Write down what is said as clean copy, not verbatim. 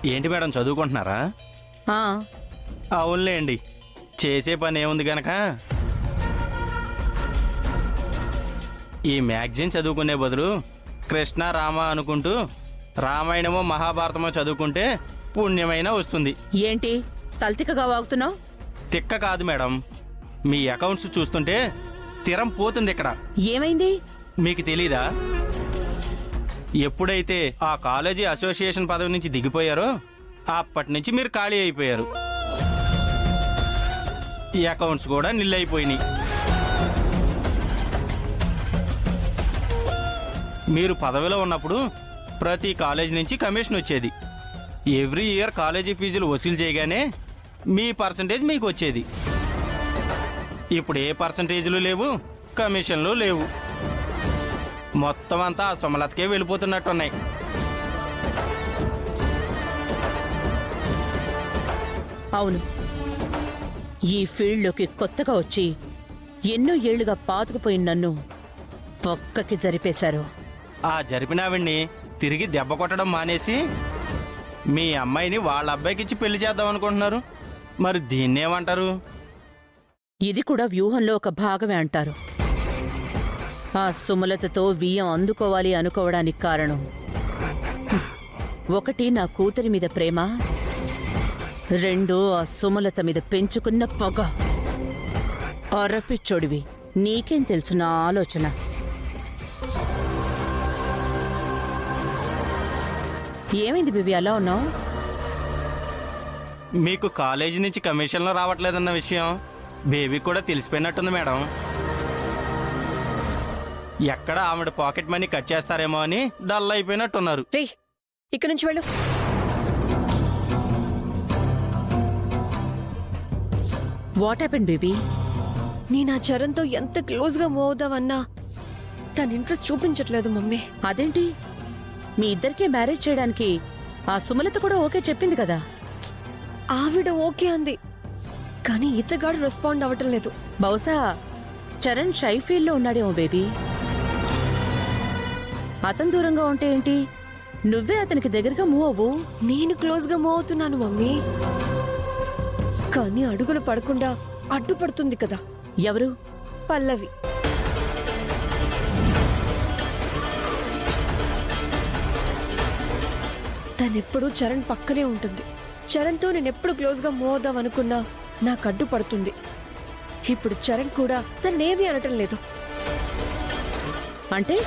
ఏంటి మేడం, చదువుకుంటున్నారా? ఆ, అవునులేండి, చేసే పని ఏముంది గనక ఈ మ్యాగజైన్ చదువుకునే బదులు కృష్ణ రామ అనుకుంటూ రామాయణమో మహాభారతమో చదువుకుంటే పుణ్యమైన వస్తుంది. ఏంటి తల్తికగా వాగుతున్నావు? తిక్క కాదు మేడం, మీ అకౌంట్స్ చూస్తుంటే స్థిరం పోతుంది ఇక్కడ. ఏమైంది? మీకు తెలీదా? ఎప్పుడైతే ఆ కాలేజీ అసోసియేషన్ పదవి నుంచి దిగిపోయారో అప్పటి నుంచి మీరు ఖాళీ అయిపోయారు. ఈ అకౌంట్స్ కూడా నిల్ అయిపోయినాయి. మీరు పదవిలో ఉన్నప్పుడు ప్రతి కాలేజీ నుంచి కమిషన్ వచ్చేది. ఎవ్రీ ఇయర్ కాలేజీ ఫీజులు వసూలు చేయగానే మీ పర్సంటేజ్ మీకు వచ్చేది. ఇప్పుడు ఏ పర్సంటేజ్లు లేవు, కమిషన్లు లేవు. మొత్తం అంతా ఆ సుమలతకే వెళ్ళిపోతున్నట్టున్నాయి. అవును, ఈ ఫీల్డ్లోకి కొత్తగా వచ్చి ఎన్నో ఏళ్లుగా పాతుకుపోయిన నన్ను పక్కకి జరిపేశారు. ఆ జరిపినావిడ్ని తిరిగి దెబ్బ కొట్టడం మానేసి మీ అమ్మాయిని వాళ్ళ అబ్బాయికి ఇచ్చి పెళ్లి చేద్దాం అనుకుంటున్నారు. మరి దీన్నేమంటారు? ఇది కూడా వ్యూహంలో ఒక భాగమే అంటారు. ఆ సుమలతతో బియ్యం అందుకోవాలి అనుకోవడానికి కారణం ఒకటి నా కూతురి మీద ప్రేమ, రెండు ఆ సుమలత మీద పెంచుకున్న పొగ. అరపిచ్చోడివి, నీకేం తెలుసు నా ఆలోచన? ఏమైంది బేబీ అలా ఉన్నావు? మీకు కాలేజీ నుంచి కమిషన్లు రావట్లేదన్న విషయం బేబీ కూడా తెలిసిపోయినట్టుంది మేడం. ఎక్కడ ఆవిడ పాకెట్ మనీ కట్ చేస్తారేమో అని డల్ అయిపోయినట్టున్నారు. రే, ఇక్కడి నుంచి వెళ్ళు. What happen baby? నేను ఆ చరణ్తో ఎంత క్లోజ్గా మూవ్ అవుదామన్నా తన ఇంట్రెస్ట్ చూపించట్లేదు మమ్మీ. అదేంటి, మీ ఇద్దరికే మ్యారేజ్ చేయడానికి ఆ సుమలత కూడా ఓకే చెప్పింది కదా? ఆవిడ ఓకే అంది, కానీ ఇతగాడు రెస్పాండ్ అవ్వటం లేదు. బహుశా చరణ్ షై ఫీల్డ్లో ఉన్నాడేమో బేబీ. అతను దూరంగా ఉంటే ఏంటి, నువ్వే అతనికి దగ్గరగా మూవ్ అవ్వు. నేను క్లోజ్గా మూవ్ అవుతున్నాను మమ్మీ, కానీ అడుగులు పడకుండా అడ్డుపడుతుంది కదా. ఎవరు? పల్లవి. తనెప్పుడు చరణ్ పక్కనే ఉంటుంది. చరణ్తో నేనెప్పుడు క్లోజ్గా మూవ్ అవుదాం అనుకున్నా నాకు అడ్డుపడుతుంది. ఇప్పుడు చరణ్ కూడా తనేమీ అనటం లేదు. అంటే